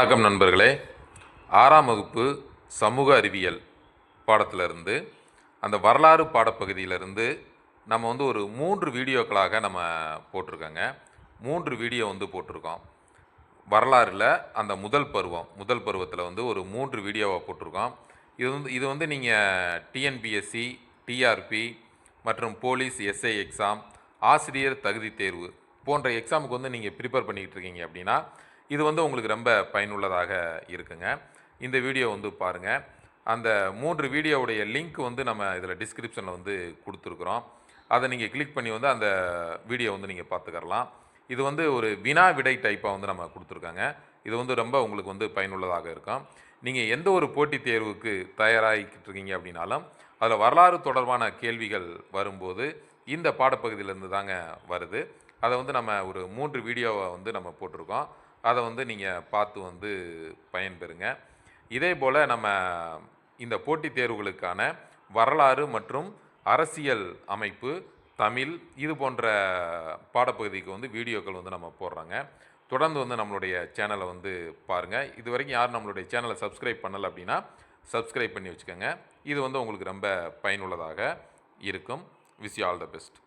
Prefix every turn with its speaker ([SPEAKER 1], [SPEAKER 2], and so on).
[SPEAKER 1] வணக்கம் நண்பர்களே. 6ஆம் வகுப்பு சமூக அறிவியல் பாடத்திலிருந்து அந்த வரலாறு பாடப்பகுதியிலிருந்து நம்ம ஒரு 3 வீடியோக்களாக நம்ம போட்டிருக்கோங்க. 3 வீடியோ போட்டிருக்கோம். வரலாறில் அந்த முதல் பருவத்தில் ஒரு 3 வீடியோவாக போட்டிருக்கோம். இது நீங்கள் டிஎன்பிஎஸ்சி, டிஆர்பி மற்றும் போலீஸ் எஸ்ஐ எக்ஸாம், ஆசிரியர் தகுதி தேர்வு போன்ற எக்ஸாமுக்கு நீங்கள் ப்ரிப்பேர் பண்ணிக்கிட்டு இருக்கீங்க அப்படின்னா இது உங்களுக்கு ரொம்ப பயனுள்ளதாக இருக்குங்க. இந்த வீடியோ பாருங்கள். அந்த 3 வீடியோவுடைய லிங்க் நம்ம இதில் டிஸ்கிரிப்ஷனில் கொடுத்துருக்குறோம். அதை நீங்கள் கிளிக் பண்ணி அந்த வீடியோ நீங்கள் பார்த்துக்கரலாம். இது ஒரு வினா விடை டைப்பாக நம்ம கொடுத்துருக்காங்க. இது ரொம்ப உங்களுக்கு பயனுள்ளதாக இருக்கும். நீங்கள் எந்த ஒரு போட்டித் தேர்வுக்கு தயாராகிக்கிட்டு இருக்கீங்க அப்படின்னாலும் அதில் வரலாறு தொடர்பான கேள்விகள் வரும்போது இந்த பாடப்பகுதியிலேருந்து தாங்க வருது. அதை நம்ம ஒரு 3 வீடியோவை நம்ம போட்டிருக்கோம். அதை நீங்கள் பார்த்து பயன்பெறுங்க. இதே போல் நம்ம இந்த போட்டித் தேர்வுகளுக்கான வரலாறு மற்றும் அரசியல் அமைப்பு, தமிழ் இது போன்ற பாடப்பகுதிக்கு வீடியோக்கள் நம்ம போடுறாங்க. தொடர்ந்து நம்மளுடைய சேனலை பாருங்கள். இது வரைக்கும் யாரும் நம்மளுடைய சேனலை சப்ஸ்கிரைப் பண்ணலை அப்படின்னா சப்ஸ்கிரைப் பண்ணி வச்சுக்கோங்க. இது உங்களுக்கு ரொம்ப பயனுள்ளதாக இருக்கும். Wish you all the best.